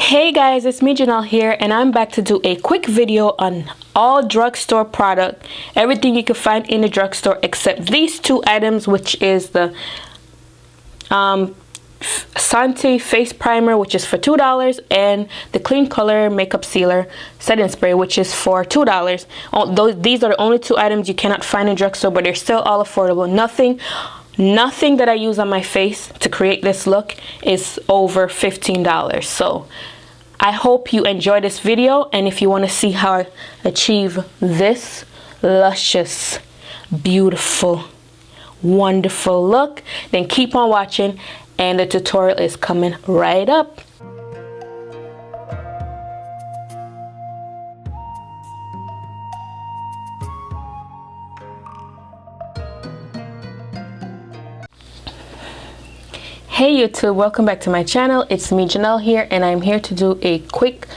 Hey guys, it's me Janelle here, and I'm back to do a quick video on all drugstore product, everything you can find in the drugstore except these two items, which is the Santee face primer, which is for $2, and the KleanColor makeup sealer setting spray, which is for $2. These are the only two items you cannot find in drugstore, but they're still all affordable. Nothing that I use on my face to create this look is over $15. So I hope you enjoy this video, and if you want to see how I achieve this luscious, beautiful, wonderful look, then keep on watching, and the tutorial is coming right up. Hey YouTube, welcome back to my channel. It's me Janelle here, and I'm here to do a quick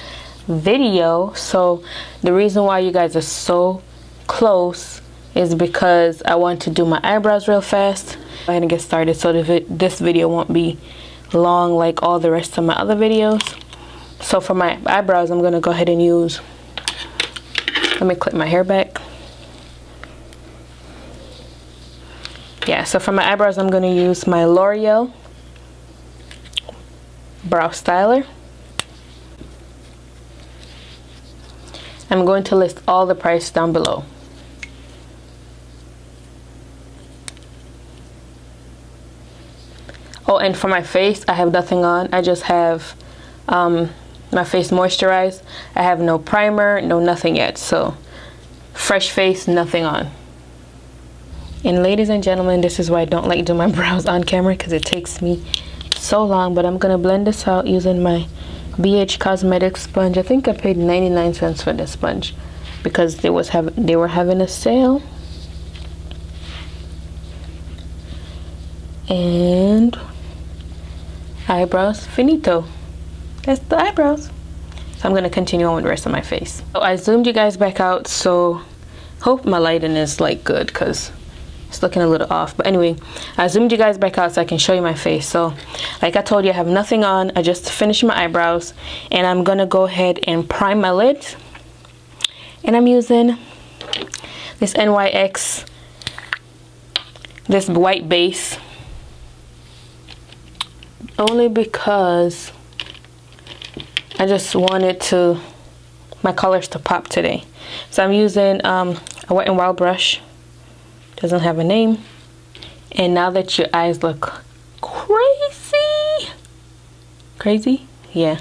video. So the reason why you guys are so close is because I want to do my eyebrows real fast. Go ahead and get started so this video won't be long like all the rest of my other videos. So for my eyebrows, I'm gonna go ahead and use, let me clip my hair back. Yeah, so for my eyebrows, I'm gonna use my Loreal brow styler. I'm going to list all the price down below. Oh, and for my face, I have nothing on. I just have my face moisturized. I have no primer, no nothing yet. So fresh face, nothing on. And ladies and gentlemen, this is why I don't like doing my brows on camera, because it takes me so long. But I'm gonna blend this out using my BH Cosmetics sponge. I think I paid 99 cents for this sponge because they were having a sale. And eyebrows finito. That's the eyebrows. So I'm gonna continue on with the rest of my face. So I zoomed you guys back out, so hope my lighting is like good because it's looking a little off. But anyway, I zoomed you guys back out so I can show you my face. So like I told you, I have nothing on. I just finished my eyebrows, and I'm gonna go ahead and prime my lids. And I'm using this NYX, this white base, only because I just wanted my colors to pop today. So I'm using a Wet n Wild brush. Doesn't have a name. And now that your eyes look crazy, yeah,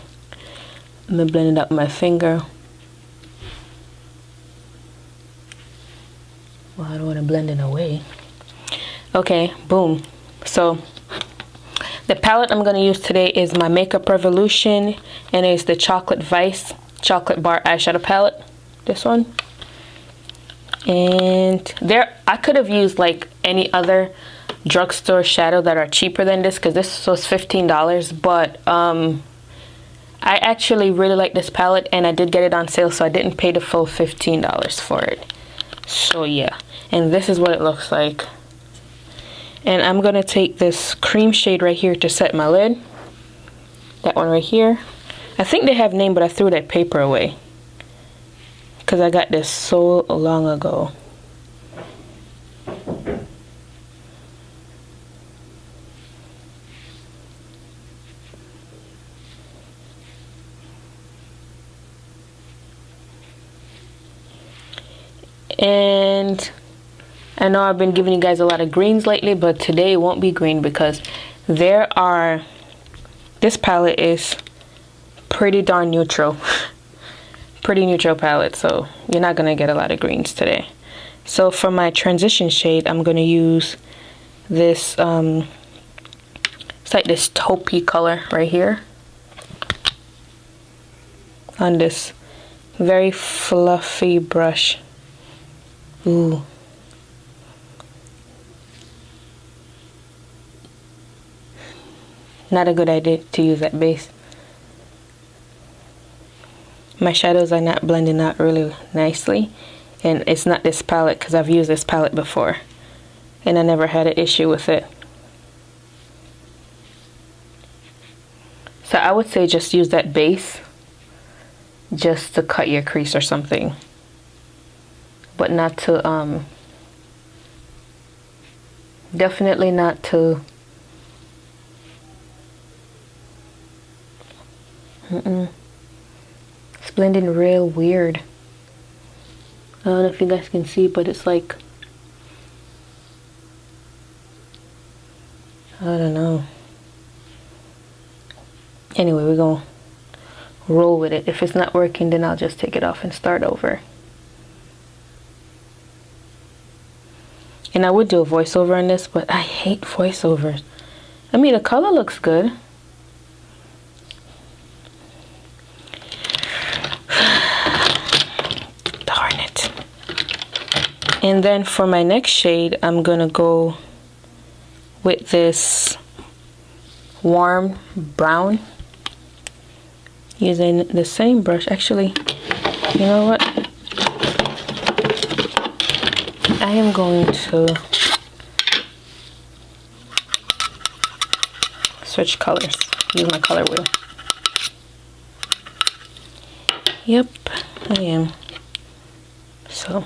I'm gonna blend it up with my finger. Well, I don't want to blend it away. Okay, boom. So the palette I'm gonna use today is my Makeup Revolution, and it's the Chocolate Vice Chocolate Bar Eyeshadow Palette. This one. And I could have used like any other drugstore shadow that are cheaper than this, because this was $15, but I actually really like this palette, and I did get it on sale, so I didn't pay the full $15 for it. So yeah, and this is what it looks like. And I'm gonna take this cream shade right here to set my lid. That one right here. I think they have name, but I threw that paper away because I got this so long ago. And I know I've been giving you guys a lot of greens lately, but today it won't be green because this palette is pretty darn neutral. Pretty neutral palette, so you're not gonna get a lot of greens today. So for my transition shade, I'm gonna use this it's like this taupey color right here on this very fluffy brush. Ooh. Not a good idea to use that base. My shadows are not blending out really nicely, and it's not this palette because I've used this palette before and I never had an issue with it. So I would say just use that base just to cut your crease or something, but not to definitely not to it's blending real weird. I don't know if you guys can see, but it's like, I don't know. Anyway, we're gonna roll with it. If it's not working, then I'll just take it off and start over. And I would do a voiceover on this, but I hate voiceovers. I mean, the color looks good. Darn it. And then for my next shade, I'm gonna go with this warm brown, using the same brush. Actually, you know what, I am going to switch colors, use my color wheel. Yep, I am. So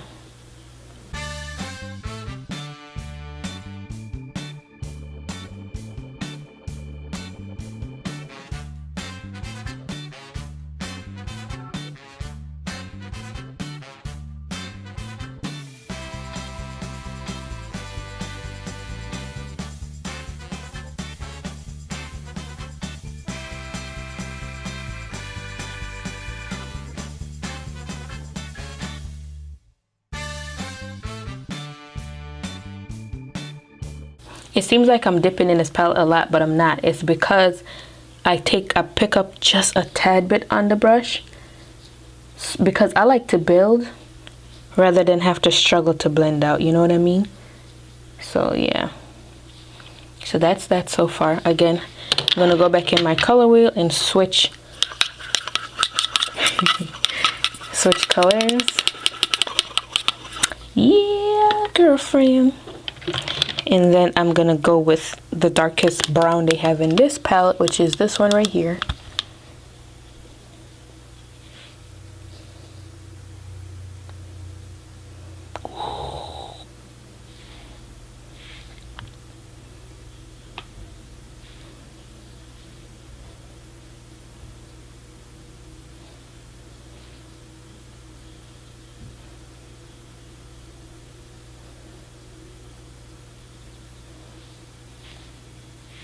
it seems like I'm dipping in this palette a lot, but I'm not. It's because I pick up just a tad bit on the brush, because I like to build rather than have to struggle to blend out, you know what I mean? So yeah, so that's that so far. Again, I'm gonna go back in my color wheel and switch switch colors. Yeah, girlfriend. And then I'm gonna go with the darkest brown they have in this palette, which is this one right here.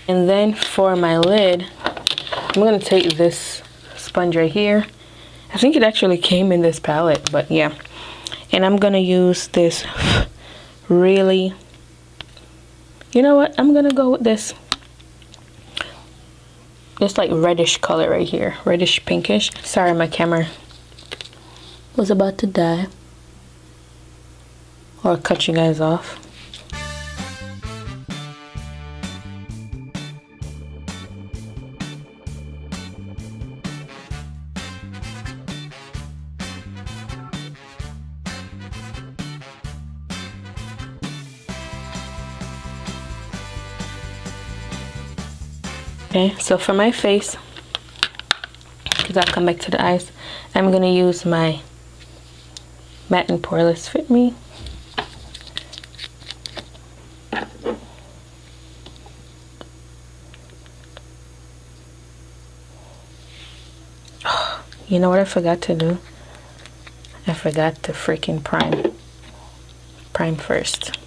And then for my lid, I'm gonna take this sponge right here. I think it actually came in this palette, but yeah. And I'm gonna use this really, you know what, I'm gonna go with this like reddish color right here, reddish pinkish. Sorry, my camera was about to die or cut you guys off. Okay, so for my face, because I'll come back to the eyes, I'm going to use my Matte and Poreless Fit Me. Oh, you know what I forgot to do? I forgot to freaking prime. Prime first.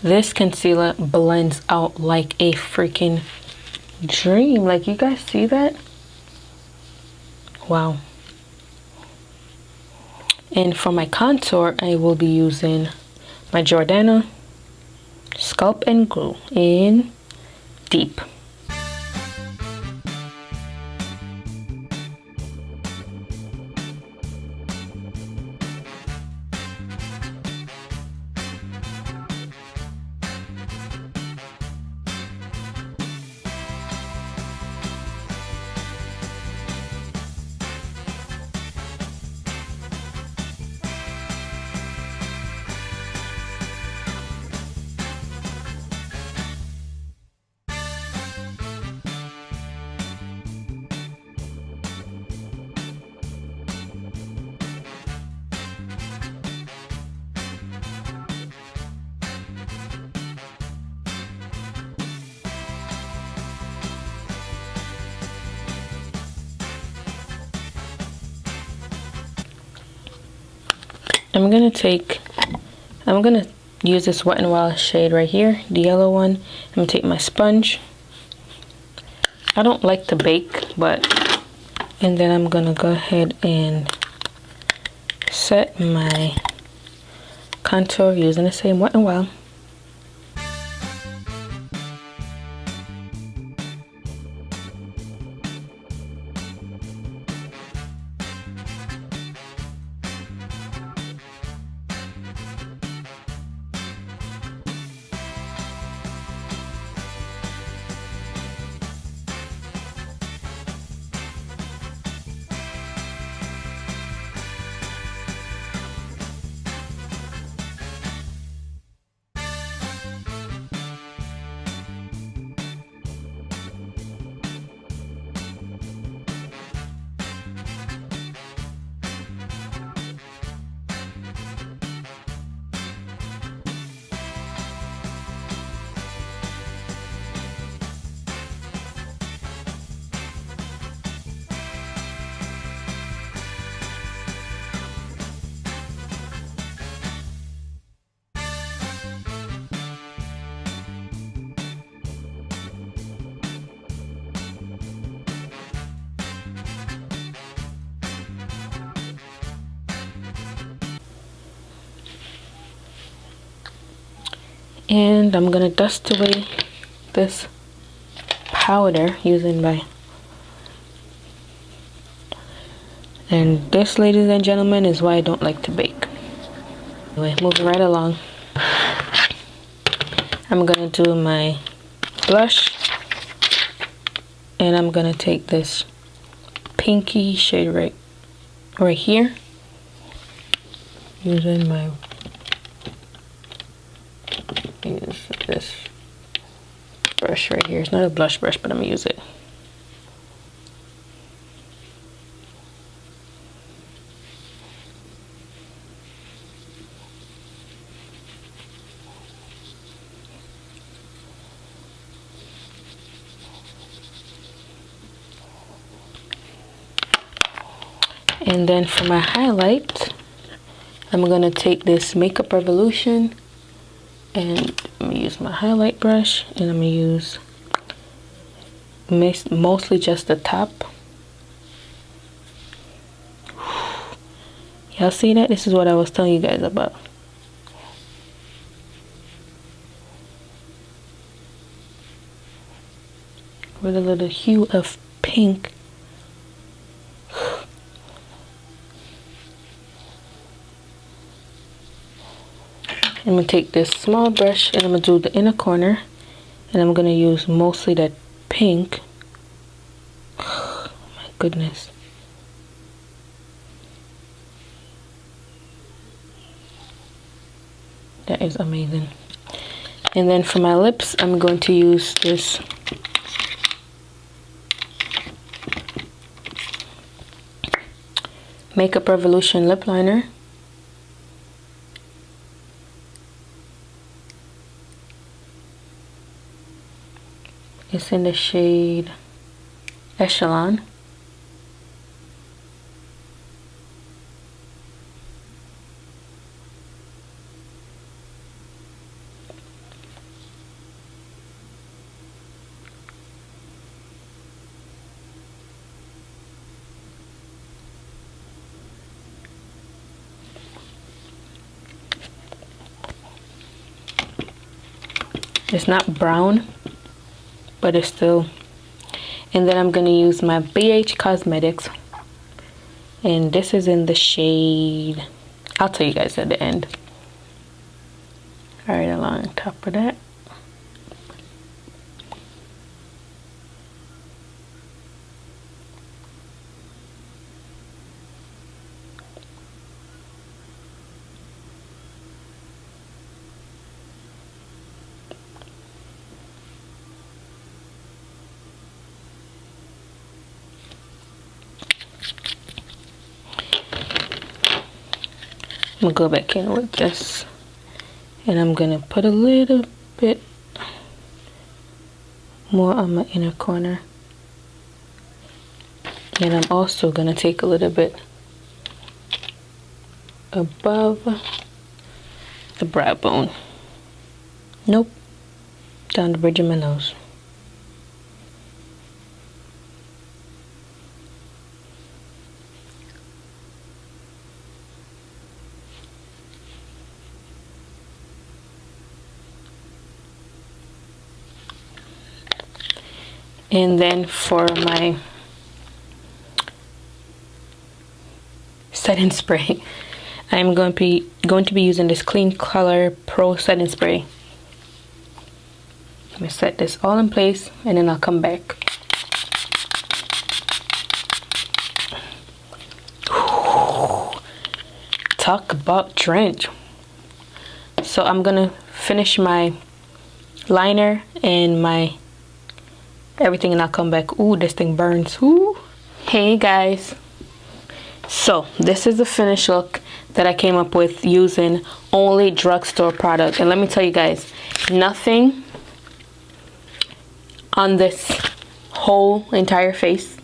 This concealer blends out like a freaking dream. Like, you guys see that? Wow. And for my contour, I will be using my Jordana Sculpt and Glow in Deep. I'm gonna use this Wet n Wild shade right here, the yellow one. I'm gonna take my sponge. I don't like to bake, and then I'm gonna go ahead and set my contour using the same Wet n Wild. And I'm gonna dust away this powder using my, and this, ladies and gentlemen, is why I don't like to bake. Anyway, moving right along, I'm gonna do my blush, and I'm gonna take this pinky shade right here, using my, use this brush right here. It's not a blush brush, but I'm gonna use it. And then for my highlight, I'm gonna take this Makeup Revolution, and I'm gonna use my highlight brush, and I'm gonna use mostly just the top. Y'all see that? This is what I was telling you guys about. With a little hue of pink. I'm gonna take this small brush, and I'm gonna do the inner corner, and I'm gonna use mostly that pink. Oh my goodness. That is amazing. And then for my lips, I'm going to use this Makeup Revolution lip liner. It's in the shade Echelon. It's not brown, but it's still. And then I'm going to use my BH Cosmetics. And this is in the shade, I'll tell you guys at the end. Right along top of that. I'm gonna go back in with this, and I'm gonna put a little bit more on my inner corner, and I'm also gonna take a little bit above the brow bone. Nope, down the bridge of my nose. And then for my setting spray, I'm going to be using this KleanColor Pro setting spray. Let me set this all in place, and then I'll come back. Talk about drench. So I'm gonna finish my liner and my everything, and I'll come back. Ooh, this thing burns. Ooh. Hey guys, so this is the finished look that I came up with using only drugstore product. And let me tell you guys, nothing on this whole entire face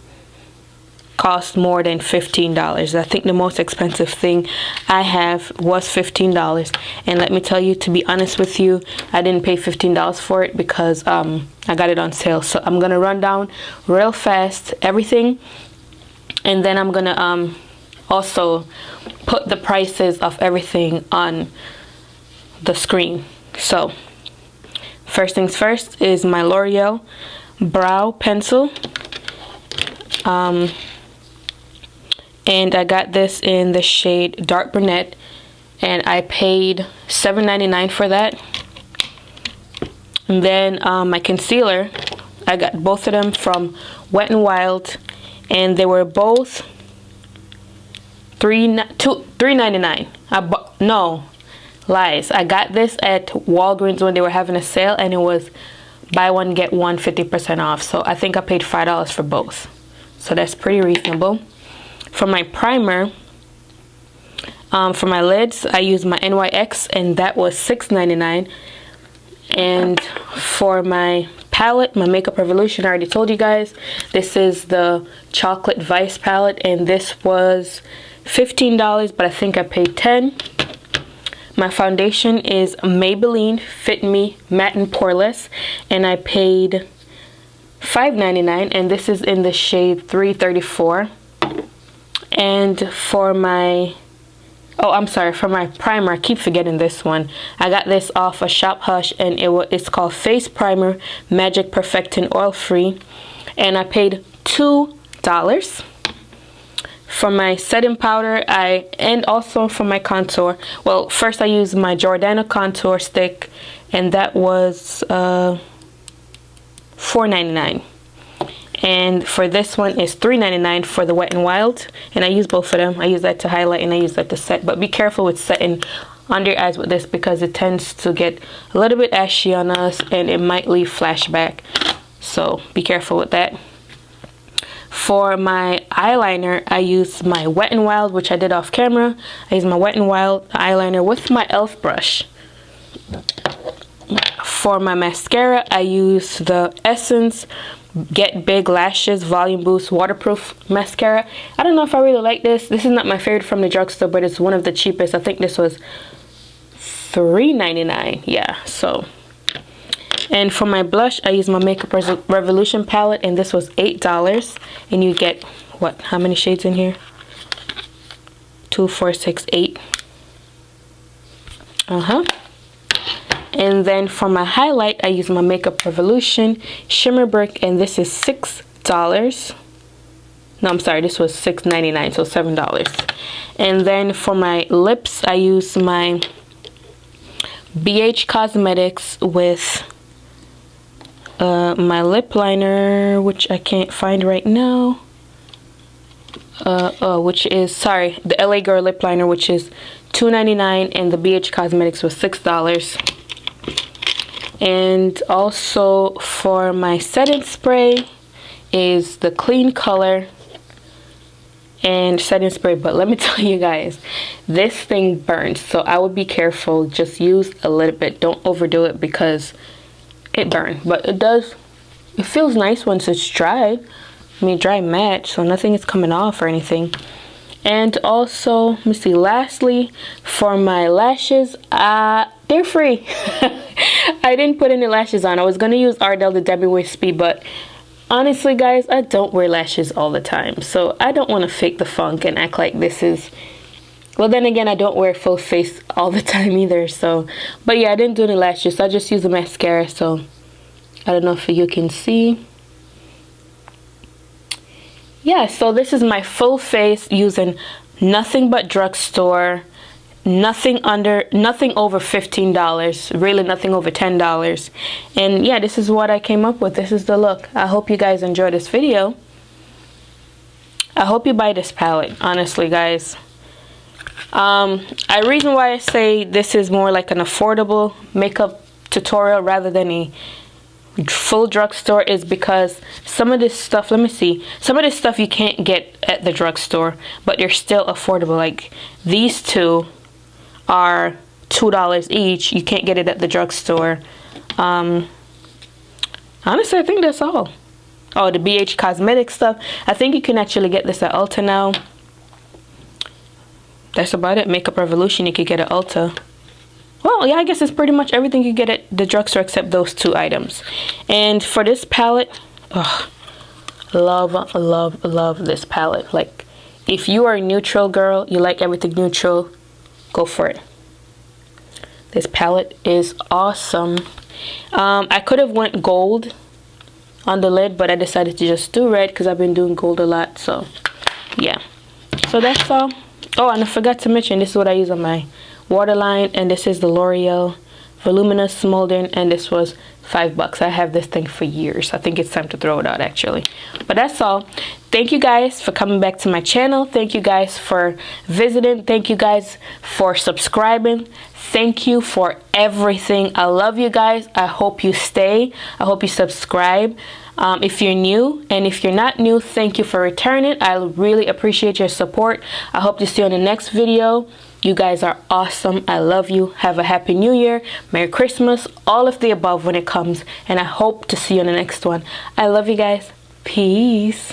cost more than $15. I think the most expensive thing I have was $15, and let me tell you, to be honest with you, I didn't pay $15 for it because I got it on sale. So I'm gonna run down real fast everything, and then I'm gonna also put the prices of everything on the screen. So first things first is my Loreal brow pencil. And I got this in the shade Dark Brunette, and I paid $7.99 for that. And then my concealer, I got both of them from Wet n Wild, and they were both $3.99. No, lies. I got this at Walgreens when they were having a sale, and it was buy one get one 50% off. So I think I paid $5 for both. So that's pretty reasonable. For my primer, for my lids, I used my NYX, and that was $6.99. And for my palette, my Makeup Revolution, I already told you guys, this is the Chocolate Vice palette, and this was $15, but I think I paid $10. My foundation is Maybelline Fit Me Matte and Poreless, and I paid $5.99, and this is in the shade 334. And for my, for my primer, I keep forgetting this one. I got this off of Shop Hush, and it's called Face Primer Magic Perfecting Oil Free, and I paid $2. For my setting powder, and also for my contour, well, first I used my Jordana contour stick, and that was $4.99. And for this one is $3.99 for the Wet n Wild, and I use both of them. I use that to highlight and I use that to set, but be careful with setting under your eyes with this because it tends to get a little bit ashy on us and it might leave flashback, so be careful with that. For my eyeliner, I use my Wet n Wild, which I did off camera. I use my Wet n Wild eyeliner with my e.l.f. brush. For my mascara, I use the Essence Get Big Lashes Volume Boost Waterproof Mascara. I don't know if I really like this. This is not my favorite from the drugstore, but it's one of the cheapest. I think this was $3.99. Yeah, so. And for my blush, I use my Makeup Revolution palette, and this was $8. And you get, what, how many shades in here? 2, 4, 6, 8. And then for my highlight, I use my Makeup Revolution Shimmer Brick, and this is $6. No, I'm sorry, this was $6.99, so $7. And then for my lips, I use my BH Cosmetics with my lip liner, which I can't find right now. Which is, sorry, the LA Girl lip liner, which is $2.99, and the BH Cosmetics was $6. And also for my setting spray is the KleanColor and setting spray. But let me tell you guys, this thing burns, so I would be careful. Just use a little bit, don't overdo it, because it burns. But it feels nice once it's dried. I mean, dry matte, so nothing is coming off or anything. And also, let me see, lastly, for my lashes, they're free. I didn't put any lashes on. I was going to use Ardell the Demi Wispy, but honestly, guys, I don't wear lashes all the time. So I don't want to fake the funk and act like this is... Well, then again, I don't wear full face all the time either, so... But yeah, I didn't do any lashes. I just used the mascara, so... I don't know if you can see. Yeah, so this is my full face using nothing but drugstore, nothing over $15, really nothing over $10. And yeah, this is what I came up with. This is the look. I hope you guys enjoyed this video. I hope you buy this palette, honestly, guys. The reason why I say this is more like an affordable makeup tutorial rather than a full drugstore is because some of this stuff, let me see, some of this stuff you can't get at the drugstore, but they're still affordable. Like these two are $2 each. You can't get it at the drugstore. Honestly, I think that's all. Oh, the BH Cosmetic stuff, I think you can actually get this at Ulta now. That's about it. Makeup Revolution, you could get at Ulta. Well, yeah, I guess it's pretty much everything you get at the drugstore except those two items. And for this palette, love this palette. Like, if you are a neutral girl, you like everything neutral, go for it. This palette is awesome. I could have went gold on the lid, but I decided to just do red because I've been doing gold a lot. So, yeah. So that's all. Oh, and I forgot to mention, this is what I use on my waterline, and this is the Loreal Voluminous Smolden, and this was $5. I have this thing for years. I think it's time to throw it out, actually. But that's all. Thank you guys for coming back to my channel. Thank you guys for visiting. Thank you guys for subscribing. Thank you for everything. I love you guys. I hope you stay. I hope you subscribe. If you're new, and if you're not new, thank you for returning. I really appreciate your support. I hope to see you on the next video. You guys are awesome. I love you. Have a happy new year. Merry Christmas. All of the above when it comes. And I hope to see you on the next one. I love you guys. Peace.